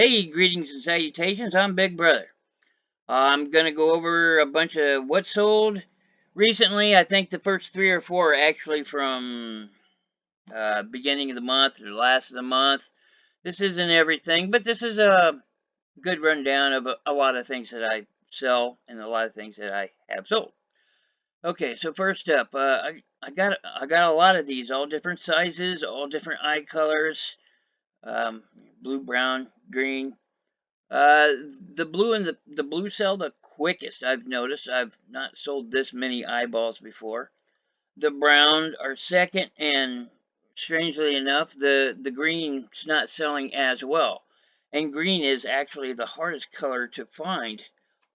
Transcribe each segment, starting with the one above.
Hey, greetings and salutations. I'm Big Brother. I'm going to go over a bunch of what sold recently. I think the first three or four are actually from beginning of the month or last of the month. This isn't everything, but this is a good rundown of a lot of things that I sell and a lot of things that I have sold. Okay, so first up, I got a lot of these, all different sizes, all different eye colors, blue, brown, green. Uh, the blue and the blue sell the quickest. I've noticed. I've not sold this many eyeballs before. The brown are second, and strangely enough, the green's not selling as well. And green is actually the hardest color to find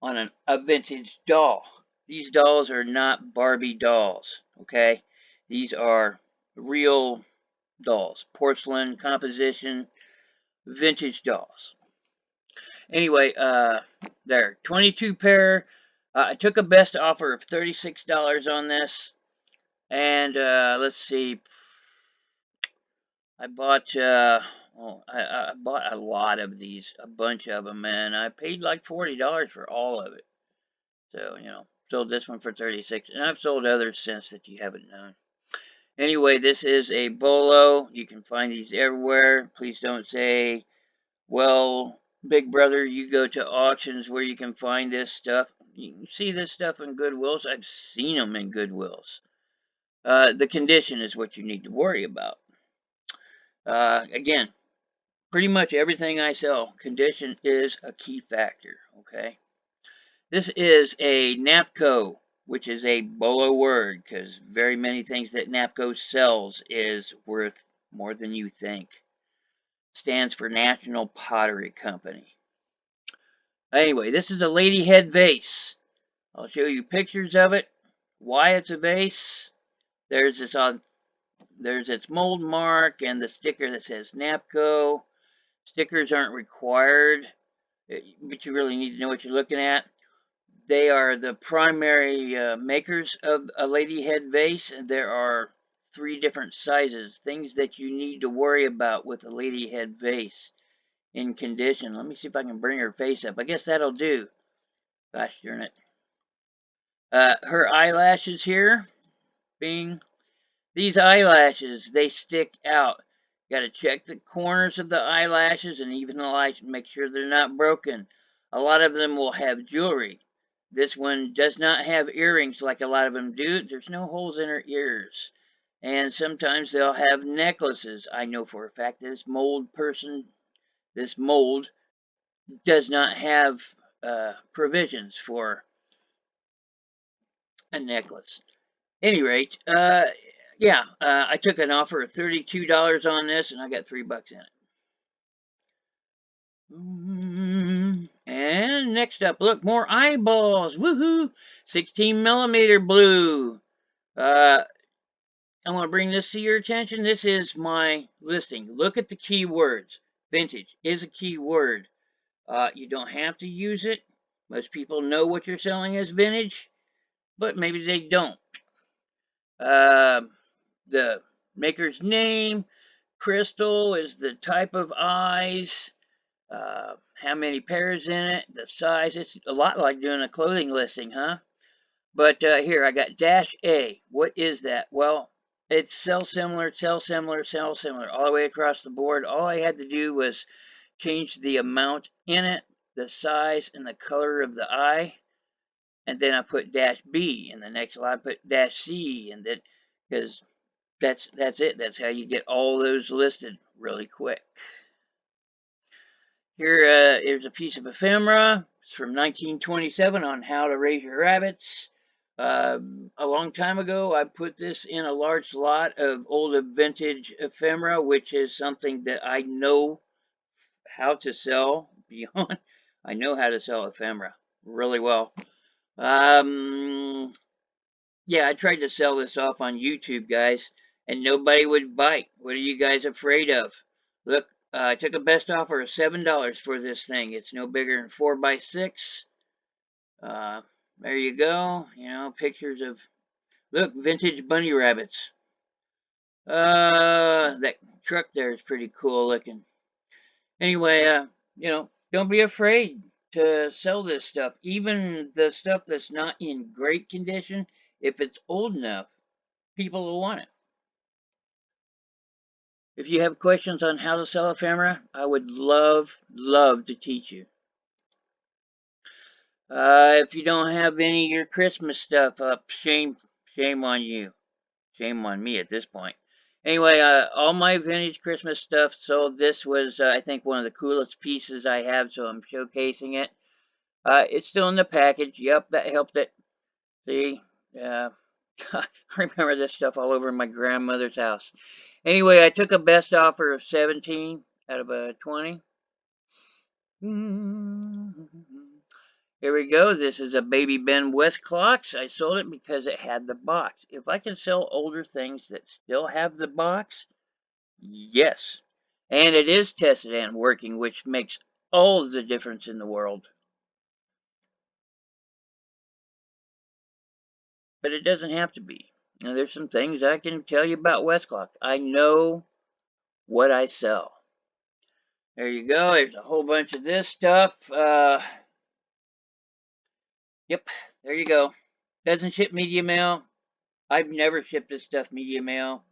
on a vintage doll. These dolls are not Barbie dolls. Okay, these are real dolls, porcelain composition, vintage dolls. Anyway, there, 22 pair. I took a best offer of $36 on this, and let's see, I bought I bought a lot of these, a bunch of them, and I paid like $40 for all of it. So sold this one for 36, and I've sold others since that you haven't known. Anyway, this is a bolo. You can find these everywhere. Please don't say, well, Big Brother, you go to auctions where you can find this stuff. You can see this stuff in Goodwills. I've seen them in Goodwills. The condition is what you need to worry about. Again, pretty much everything I sell, condition is a key factor. Okay. This is a NAPCO, which is a BOLO word because very many things that NAPCO sells is worth more than you think. Stands for National Pottery Company. Anyway, this is a lady head vase. I'll show you pictures of it, why it's a vase. There's this on there's its mold mark and the sticker that says NAPCO. Stickers aren't required, but you really need to know what you're looking at. They are the primary makers of a lady head vase, and there are three different sizes, things that you need to worry about with a lady head vase in condition. Let me see if I can bring her face up. I guess that'll do. Gosh darn it. Her eyelashes here, being these eyelashes, they stick out. You got to check the corners of the eyelashes and even the lights, make sure they're not broken. A lot of them will have jewelry. This one does not have earrings like a lot of them do. There's no holes in her ears. And sometimes they'll have necklaces. I know for a fact this mold does not have provisions for a necklace. Any rate, yeah, I took an offer of $32 on this, and I got $3 in it. And next up, look, more eyeballs. Woohoo! 16 millimeter blue. I want to bring this to your attention. This is my listing. Look at the keywords. Vintage is a keyword. You don't have to use it. Most people know what you're selling as vintage, but maybe they don't. The maker's name, crystal is the type of eyes, how many pairs in it, the size. It's a lot like doing a clothing listing, huh? But here I got dash A. What is that? Well, it's sell similar, sell similar, sell similar, all the way across the board. All I had to do was change the amount in it, the size, and the color of the eye. And then I put dash B, and the next line I put dash C, and then because that's it. That's how you get all those listed really quick. Here is a piece of ephemera. It's from 1927 on how to raise your rabbits. A long time ago, I put this in a large lot of old vintage ephemera, which is something that I know how to sell beyond. I know how to sell ephemera really well. Yeah, I tried to sell this off on YouTube, guys, and nobody would bite. What are you guys afraid of? Look, I took a best offer of $7 for this thing. It's no bigger than 4x6. Uh, there you go. Pictures of, look, vintage bunny rabbits. That truck there is pretty cool looking. Anyway, don't be afraid to sell this stuff. Even the stuff that's not in great condition, if it's old enough, people will want it. If you have questions on how to sell ephemera, I would love to teach you. If you don't have any of your Christmas stuff up, shame on you. Shame on me at this point. Anyway, all my vintage Christmas stuff sold. This was, I think, one of the coolest pieces I have, so I'm showcasing it. It's still in the package. Yep, that helped it. See, uh, I remember this stuff all over my grandmother's house. Anyway, I took a best offer of 17 out of a 20. Here we go. This is a Baby Ben Westclox. I sold it because it had the box. If I can sell older things that still have the box, yes. And it is tested and working, which makes all the difference in the world. But it doesn't have to be. Now, there's some things I can tell you about Westclox. I know what I sell. There you go. There's a whole bunch of this stuff. Yep, there you go. Doesn't ship media mail. I've never shipped this stuff media mail.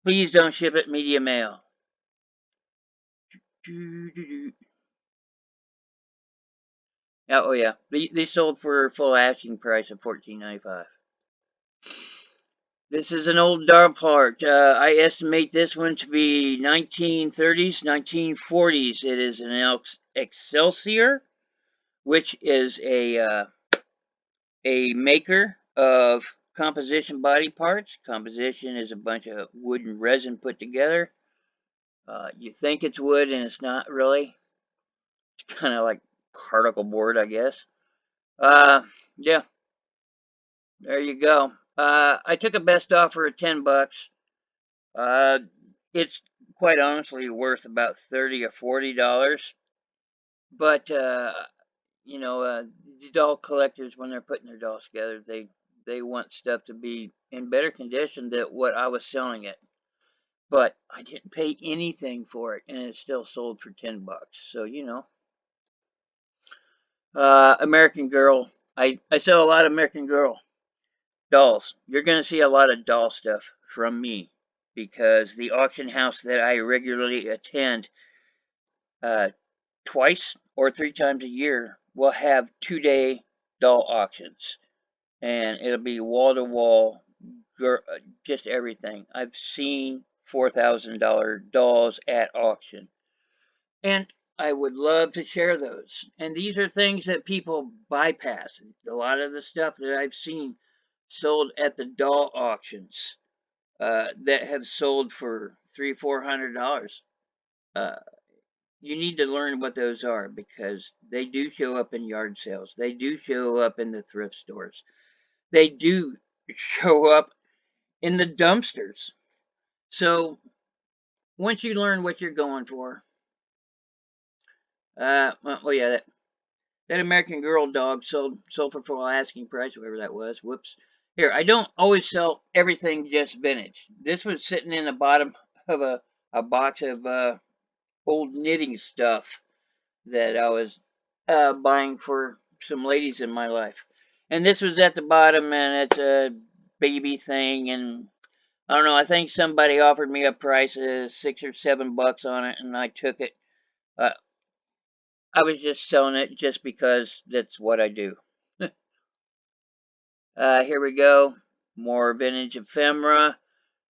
Please don't ship it media mail. Oh yeah, they sold for full asking price of $14.95. This is an old doll part. I estimate this one to be 1930s, 1940s. It is an Excelsior, which is a maker of composition body parts. Composition is a bunch of wood and resin put together. You think it's wood and it's not really. It's kind of like particle board, I guess. Yeah, there you go. I took a best offer of $10. Uh, it's quite honestly worth about $30 or $40. But the doll collectors, when they're putting their dolls together, they want stuff to be in better condition than what I was selling it. But I didn't pay anything for it, and it still sold for $10. So American Girl. I sell a lot of American Girl dolls. You're gonna see a lot of doll stuff from me because the auction house that I regularly attend, uh, twice or three times a year, will have 2-day doll auctions, and it'll be wall to wall, just everything. I've seen $4,000 dolls at auction, and I would love to share those. And these are things that people bypass. A lot of the stuff that I've seen sold at the doll auctions, that have sold for $300-400. Uh, you need to learn what those are because they do show up in yard sales. They do show up in the thrift stores. They do show up in the dumpsters. So once you learn what you're going for, yeah, that American Girl dog sold for full asking price, whatever that was. Whoops. Here, I don't always sell everything just vintage. This was sitting in the bottom of a box of old knitting stuff that I was buying for some ladies in my life. And this was at the bottom, and it's a baby thing. And I don't know, I think somebody offered me a price of $6 or $7 on it, and I took it. Uh, I was just selling it just because that's what I do. Here we go. More vintage ephemera.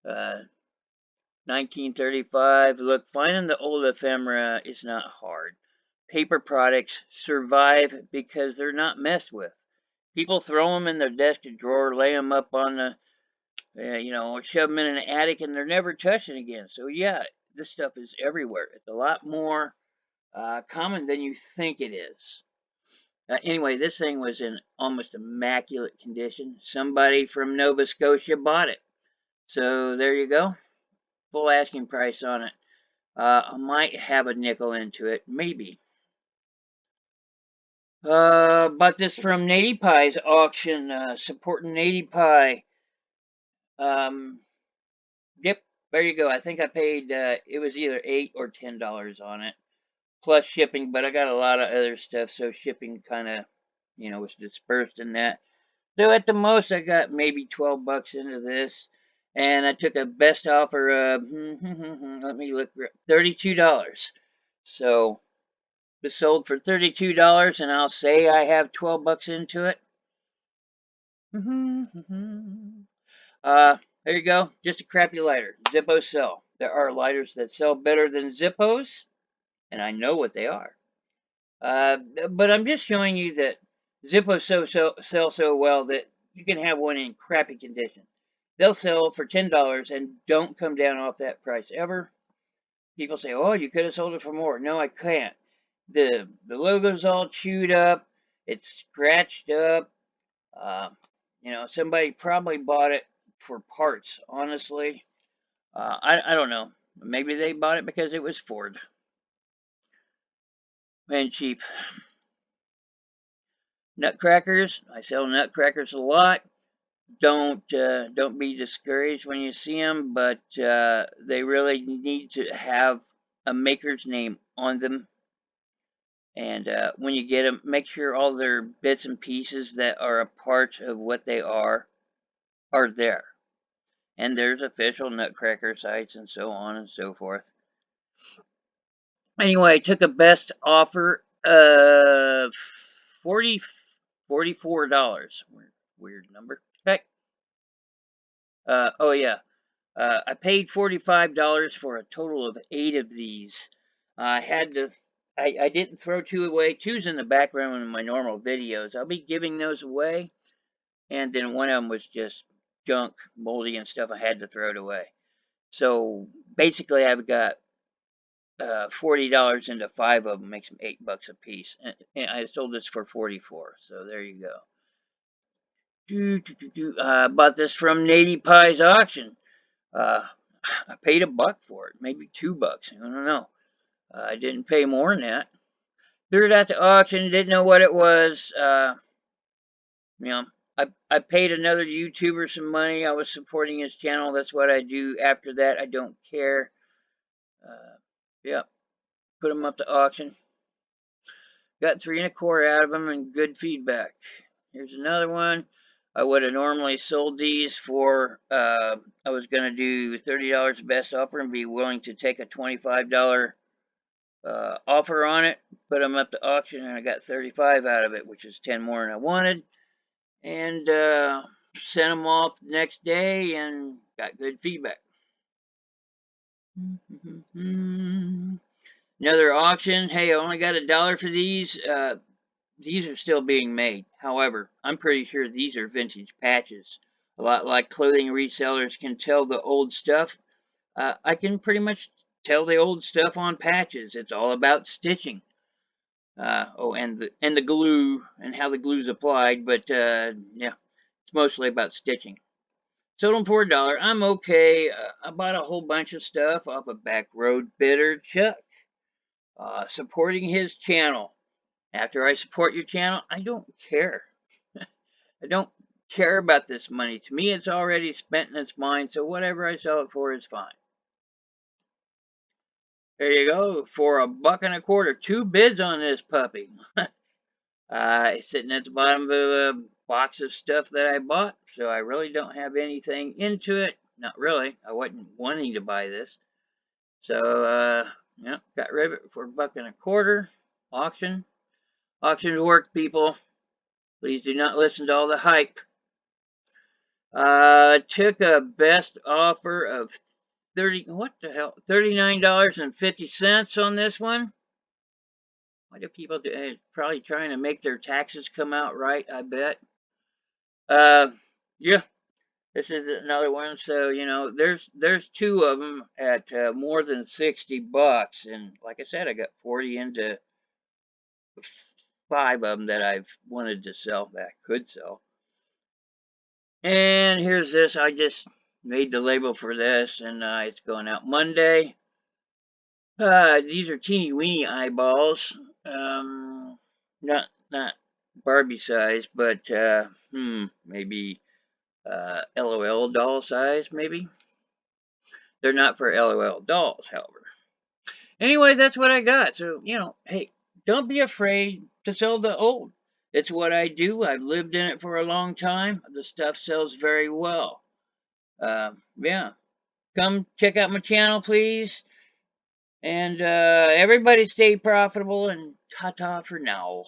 1935. Look, finding the old ephemera is not hard. Paper products survive because they're not messed with. People throw them in their desk drawer, lay them up on the, shove them in an attic, and they're never touching again. So yeah, this stuff is everywhere. It's a lot more common than you think it is. Anyway, this thing was in almost immaculate condition. Somebody from Nova Scotia bought it. So there you go. Full asking price on it. I might have a nickel into it, maybe. Bought this from Nady Pie's auction, supporting Nady Pie. Yep, there you go. I think I paid, it was either $8 or $10 on it. plus shipping, but I got a lot of other stuff, so shipping kind of, was dispersed in that. So at the most, I got maybe 12 bucks into this, and I took a best offer of let me look, $32. So it sold for $32, and I'll say I have 12 bucks into it. There you go. Just a crappy lighter. Zippo sell. There are lighters that sell better than Zippos, and I know what they are. But I'm just showing you that Zippos sell so well that you can have one in crappy condition. They'll sell for $10 and don't come down off that price ever. People say, "Oh, you could have sold it for more." No, I can't. The logo's all chewed up. It's scratched up. Uh, somebody probably bought it for parts. Honestly, I don't know. Maybe they bought it because it was Ford and cheap. Nutcrackers. I sell nutcrackers a lot. Don't be discouraged when you see them, but they really need to have a maker's name on them. And when you get them, make sure all their bits and pieces that are a part of what they are there. And there's official nutcracker sites and so on and so forth. Anyway, I took a best offer of $44. Weird number. Heck. Oh yeah. I paid $45 for a total of 8 of these. I had to. I didn't throw 2 away. 2's in the background in my normal videos. I'll be giving those away. And then one of them was just junk, moldy and stuff. I had to throw it away. So basically, I've got $40 into 5 of them, makes them $8 a piece. And I sold this for 44. So there you go. I bought this from Nady Pie's auction. I paid $1 for it, maybe $2. I don't know. I didn't pay more than that. Threw it at the auction. Didn't know what it was. You know, I paid another YouTuber some money. I was supporting his channel. That's what I do. After that, I don't care. Yep. Put them up to auction. Got 3 1/4 out of them and good feedback. Here's another one. I would have normally sold these for, I was going to do $30 best offer and be willing to take a $25 offer on it. Put them up to auction and I got 35 out of it, which is 10 more than I wanted. And sent them off the next day and got good feedback. Another auction. Hey, I only got $1 for these. These are still being made. However, I'm pretty sure these are vintage patches. A lot like clothing resellers can tell the old stuff. I can pretty much tell the old stuff on patches. It's all about stitching. And the glue and how the glue's applied. But yeah, it's mostly about stitching. Sold them for $1. I'm okay. I bought a whole bunch of stuff off of Back Road Bidder Chuck. Supporting his channel. After I support your channel, I don't care. I don't care about this money. To me, it's already spent and it's mine, so whatever I sell it for is fine. There you go. For $1.25, 2 bids on this puppy. It's sitting at the bottom of a box of stuff that I bought, so I really don't have anything into it. Not really. I wasn't wanting to buy this. So, yeah, got rid of it for $1.25. Auction. Auctions work, people. Please do not listen to all the hype. Took a best offer of $39.50 on this one. Why do people do? Probably trying to make their taxes come out right, I bet. Yeah, this is another one. So there's 2 of them at more than $60, and like I said, I got 40 into 5 of them that I've wanted to sell that I could sell. And here's this. I just made the label for this, and it's going out Monday. These are teeny weeny eyeballs. Not Barbie size, but maybe LOL doll size, maybe. They're not for LOL dolls, however. Anyway, that's what I got. So, you know, hey, don't be afraid to sell the old. It's what I do. I've lived in it for a long time. The stuff sells very well. Yeah. Come check out my channel, please. And everybody stay profitable and ta-ta for now.